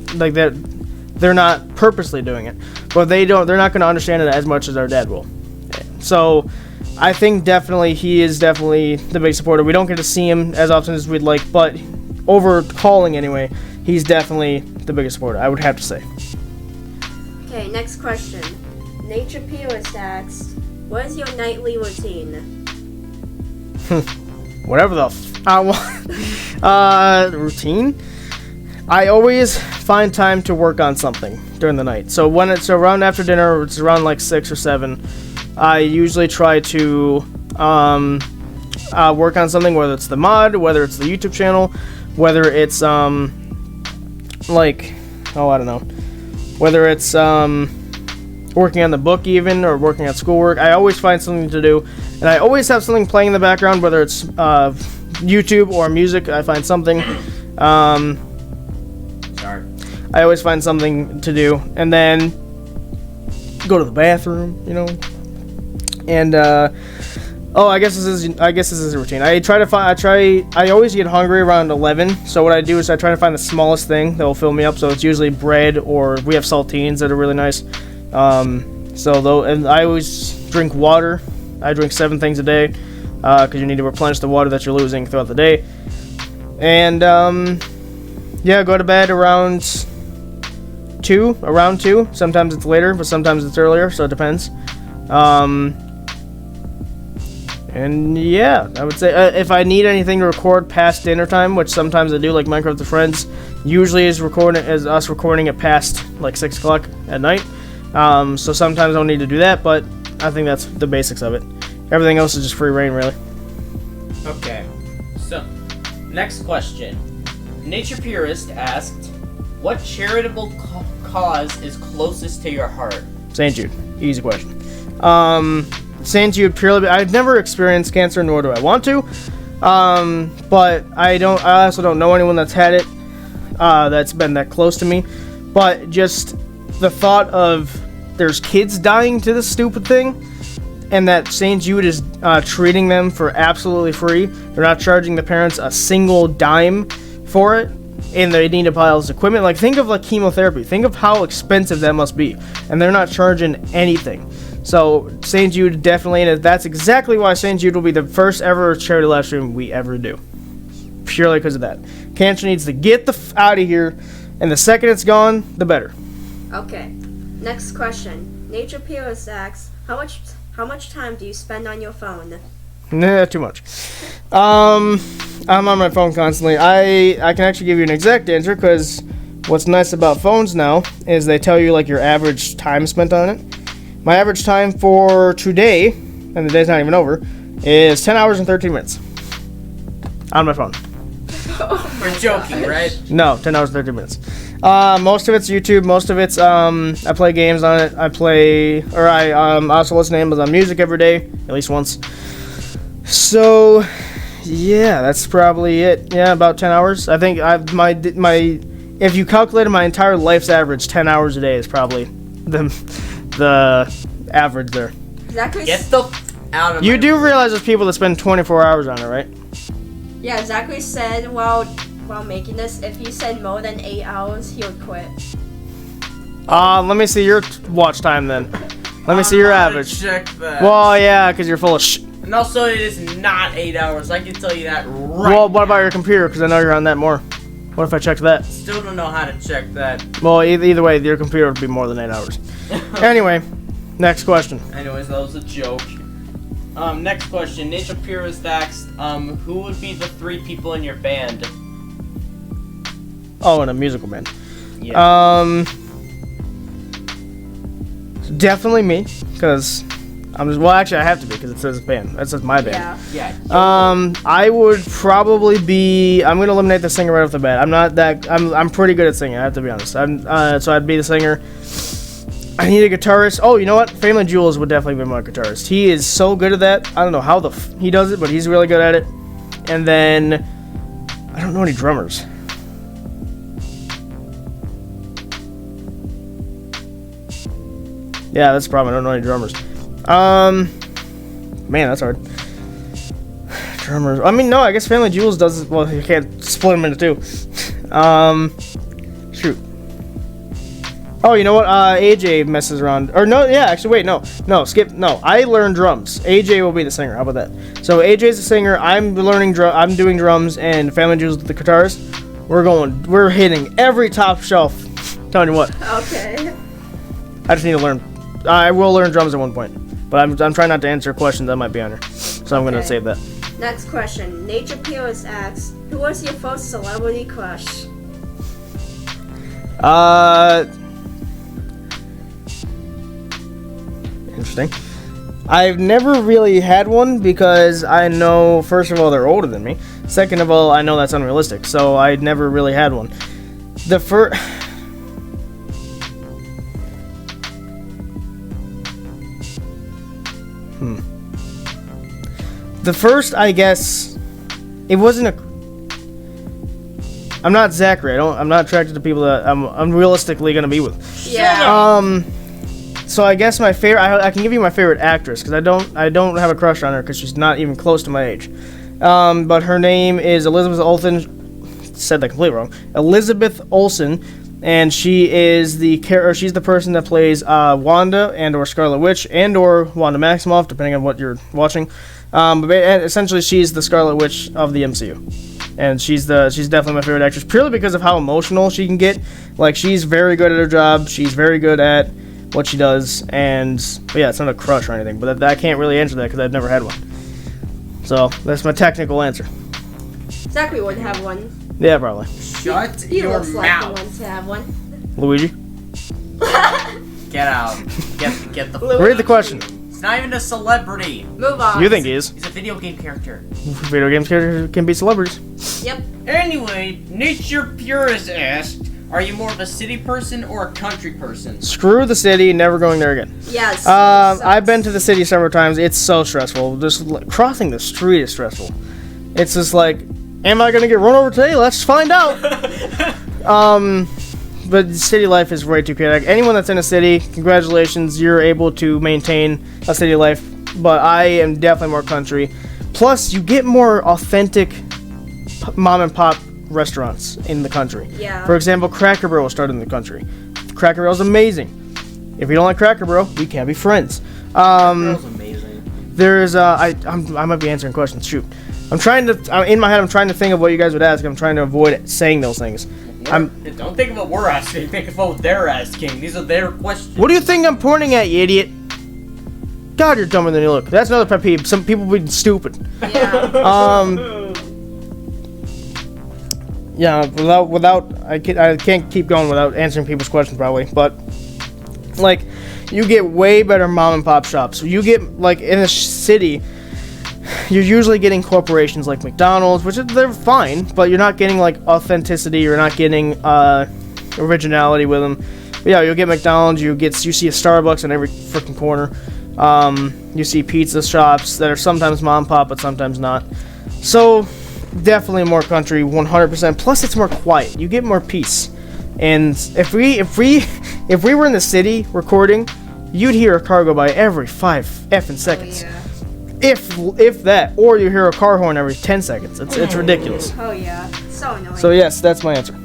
they're not purposely doing it, but they're not going to understand it as much as our dad will. So I think definitely he is definitely the big supporter. We don't get to see him as often as we'd like, but over calling anyway, he's definitely the biggest supporter, I would have to say. Okay, next question. Nature Purist asks, what is your nightly routine? Whatever I want. Routine? I always find time to work on something during the night. So when it's around after dinner, it's around like 6 or 7, I usually try to work on something, whether it's the mod, whether it's the YouTube channel, whether it's whether it's working on the book even, or working at schoolwork. I always find something to do, and I always have something playing in the background, whether it's YouTube or music. I find something. Sorry. I always find something to do, and then go to the bathroom, and I guess this is a routine. I always get hungry around 11. So what I do is I try to find the smallest thing that will fill me up. So it's usually bread, or we have saltines that are really nice. And I always drink water. I drink 7 things a day, because you need to replenish the water that you're losing throughout the day. And go to bed around 2. Sometimes it's later, but sometimes it's earlier, so it depends. And yeah, I would say if I need anything to record past dinner time, which sometimes I do, like Minecraft with Friends, usually is us recording it past like 6 o'clock at night. So sometimes I don't need to do that, but I think that's the basics of it. Everything else is just free reign, really. Okay. So, next question. Nature Purist asked, What charitable cause is closest to your heart? St. Jude. Easy question. St. Jude purely. I've never experienced cancer, nor do I want to. But I also don't know anyone that's had it. That's been that close to me. But just the thought of there's kids dying to this stupid thing, and that St. Jude is treating them for absolutely free. They're not charging the parents a single dime for it, and they need to buy all this equipment. Like, think of like chemotherapy. Think of how expensive that must be, and they're not charging anything. So St. Jude definitely, and that's exactly why St. Jude will be the first ever charity live stream we ever do. Purely because of that. Cancer needs to get out of here, and the second it's gone, the better. Okay. Next question. Nature Peerless asks, how much time do you spend on your phone? Nah, too much. I'm on my phone constantly. I can actually give you an exact answer, because what's nice about phones now is they tell you like your average time spent on it. My average time for today, and the day's not even over, is 10 hours and 13 minutes on my phone. We're joking, right? No, 10 hours and 13 minutes. Most of it's YouTube. Most of it's I play games on it. I also listen to Amazon Music every day, at least once. So, yeah, that's probably it. Yeah, about 10 hours. I think if you calculated my entire life's average, 10 hours a day is probably the average there. Zachary, Get the out of You my do realize there's people that spend 24 hours on it, right? yeah, Zachary said while making this, if you said more than 8 hours, he would quit. Let me see your watch time then. Let me see your average. Check that. Well, yeah, because you're full of shit. And also, it is not 8 hours. I can tell you that right. Well, what about your computer? Because I know you're on that more. What if I checked that? Still don't know how to check that. Well, either way, your computer would be more than 8 hours. Anyway, next question. Anyways, that was a joke. Next question. Nature Purist asks, who would be the 3 people in your band? Oh, in a musical band. Yeah. Definitely me, because I'm just. Well, actually, I have to be because it says band. It says my band. Yeah. Yeah. I would probably be. I'm gonna eliminate the singer right off the bat. I'm not that. I'm pretty good at singing. I have to be honest. So I'd be the singer. I need a guitarist. Oh, you know what? Family Jewels would definitely be my guitarist. He is so good at that. I don't know how he does it, but he's really good at it. And then I don't know any drummers. Yeah, that's the problem. I don't know any drummers. Man, that's hard. Drummers. I mean, no, I guess Family Jewels does. Well, you can't split them into 2. Shoot. Oh, you know what? AJ messes around. Or no, yeah, actually, wait, no, skip. No, I learn drums. AJ will be the singer. How about that? So AJ's the singer. I'm I'm doing drums, and Family Jewels is the guitarist. We're hitting every top shelf. Telling you what. Okay. I just need to learn. I will learn drums at one point, but I'm trying not to answer questions that might be on here, so I'm gonna save that. Next question. Nature Peerless asks, who was your first celebrity crush? Interesting. I've never really had one because I know, first of all, they're older than me. Second of all, I know that's unrealistic, so I never really had one. The first. The first, I guess, it wasn't a. I'm not Zachary. I'm not attracted to people that I'm unrealistically gonna be with. Yeah. So I guess my favorite. I can give you my favorite actress because I don't have a crush on her because she's not even close to my age. But her name is Elizabeth Olsen. Said that completely wrong. Elizabeth Olsen, and she is she's the person that plays Wanda and or Scarlet Witch and or Wanda Maximoff, depending on what you're watching. But essentially, she's the Scarlet Witch of the MCU, and she's definitely my favorite actress purely because of how emotional she can get. Like, she's very good at her job. She's very good at what she does, but yeah, it's not a crush or anything. But I can't really answer that because I've never had one. So that's my technical answer. Zachary would have one. Yeah, probably. Shut He your looks like the mouth. one to have one. Luigi, Get out. Get the. read the question. It's not even a celebrity. Move on. You think he is? He's a video game character. Video games characters can be celebrities. Yep. Anyway, Nature Purist asked, Are you more of a city person or a country person? Screw the city, never going there again. Yes. I've been to the city several times. It's so stressful. Just crossing the street is stressful. It's just like, am I gonna get run over today? Let's find out. But city life is way too chaotic. Anyone that's in a city, congratulations, you're able to maintain a city life. But I am definitely more country. Plus, you get more authentic mom and pop restaurants in the country. Yeah. For example, Cracker Barrel started in the country. Cracker Barrel's amazing. If you don't like Cracker Barrel, we can't be friends. Girl's amazing. There's I might be answering questions. Shoot, in my head I'm trying to think of what you guys would ask. I'm trying to avoid saying those things. Don't think of what we're asking. Think of what they're asking. These are their questions. What do you think I'm pointing at, you idiot? God, you're dumber than you look. That's another pet peeve. Some people be stupid. Yeah. Yeah, I can't keep going without answering people's questions probably, but like you get way better mom and pop shops. You get like in a city, you're usually getting corporations like McDonald's, which they're fine, but you're not getting like authenticity. You're not getting originality with them. But yeah, you'll get McDonald's. You see a Starbucks in every freaking corner. You see pizza shops that are sometimes mom and pop, but sometimes not. So definitely more country, 100%. Plus, it's more quiet. You get more peace. And if we were in the city recording, you'd hear a car go by every 5 effing seconds. Oh, yeah. If that, or you hear a car horn every 10 seconds. It's ridiculous. Oh yeah, so annoying. So yes, that's my answer.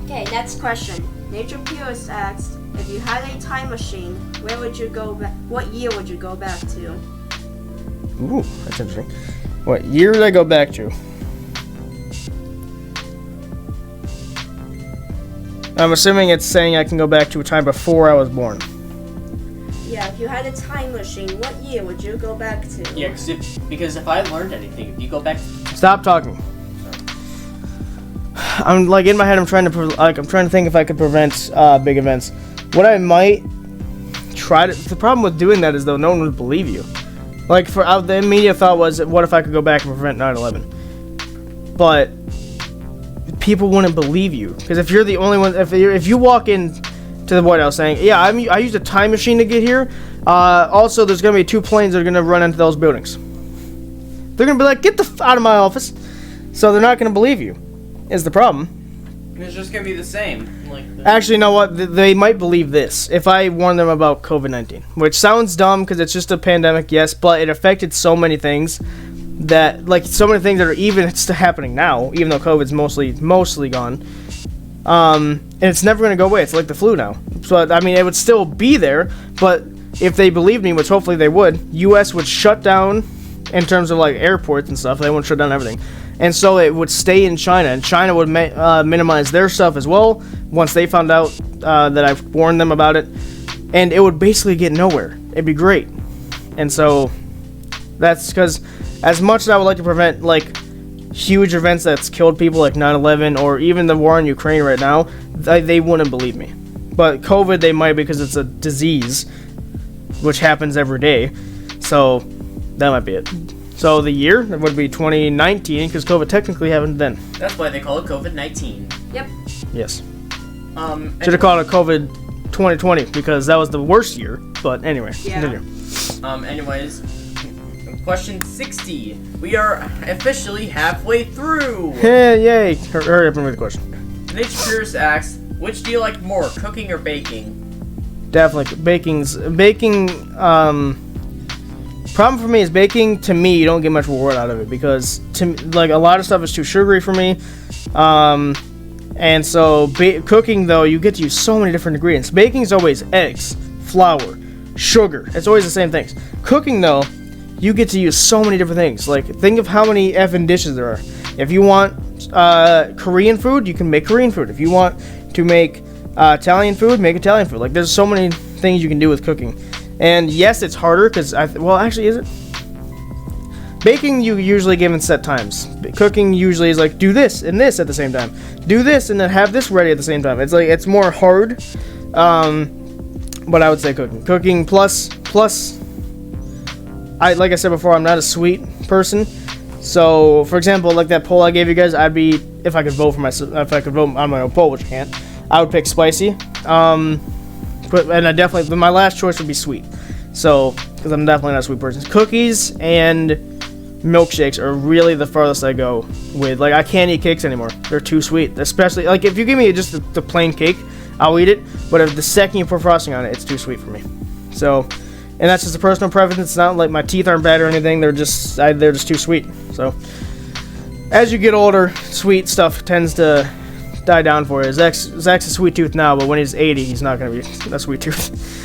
Okay, next question. Nature Purist asks, if you had a time machine, where would you go back? What year would you go back to? Ooh, that's interesting. What year did I go back to? I'm assuming it's saying I can go back to a time before I was born. Yeah, if you had a time machine, what year would you go back to? Yeah, because if I learned anything, if you go back. Stop talking. I'm like in my head. I'm trying to think if I could prevent big events. What I might try to. The problem with doing that is though no one would believe you. Like the immediate thought was, what if I could go back and prevent 9/11? But people wouldn't believe you because if you're the only one, if you walk in to the White House saying, yeah, I used a time machine to get here. Also, there's gonna be 2 planes that are gonna run into those buildings. They're gonna be like, get the out of my office. So they're not gonna believe you. Is the problem? It's just gonna be the same. Actually, you know what? They might believe this if I warn them about COVID-19, which sounds dumb because it's just a pandemic, yes, but it affected so many things that are even still happening now, even though COVID's mostly gone. And it's never gonna go away. It's like the flu now. So I mean, it would still be there, but if they believed me, which hopefully they would, U.S. would shut down in terms of like airports and stuff. They wouldn't shut down everything. And so it would stay in China, and China would minimize their stuff as well once they found out that I've warned them about it, and it would basically get nowhere. It'd be great. And so that's because as much as I would like to prevent like huge events that's killed people like 9/11 or even the war in Ukraine right now, they wouldn't believe me. But COVID they might because it's a disease which happens every day. So that might be it. So the year would be 2019 because COVID technically happened then. That's why they call it COVID-19. Yep. Yes. Should have called it COVID 2020 because that was the worst year. But anyway, yeah. Continue. Anyways, question 60. We are officially halfway through. Yay! Hurry up and read the question. Nature Purist asks, which do you like more, cooking or baking? Definitely baking. Problem for me is baking. To me, you don't get much reward out of it because like a lot of stuff is too sugary for me. And so cooking though, you get to use so many different ingredients. Baking is always eggs, flour, sugar. It's always the same things. Cooking though, you get to use so many different things. Like think of how many effing dishes there are. If you want Korean food, you can make Korean food. If you want to make Italian food, make Italian food. Like there's so many things you can do with cooking. And yes, it's harder because actually, is it? Baking, you usually given set times. Cooking usually is like do this and this at the same time. Do this and then have this ready at the same time. It's like it's more hard. But I would say cooking. Cooking plus. Like I said before, I'm not a sweet person. So, for example, like that poll I gave you guys, I'd be if I could vote on my own poll, which I can't. I would pick spicy. But my last choice would be sweet. So, because I'm definitely not a sweet person. Cookies and milkshakes are really the farthest I go with. Like, I can't eat cakes anymore. They're too sweet. Especially, like, if you give me just the plain cake, I'll eat it. But if the second you put frosting on it, it's too sweet for me. So, and that's just a personal preference. It's not like my teeth aren't bad or anything. They're just too sweet. So, as you get older, sweet stuff tends to die down for you. Zach's a sweet tooth now, but when he's 80, he's not going to be a sweet tooth.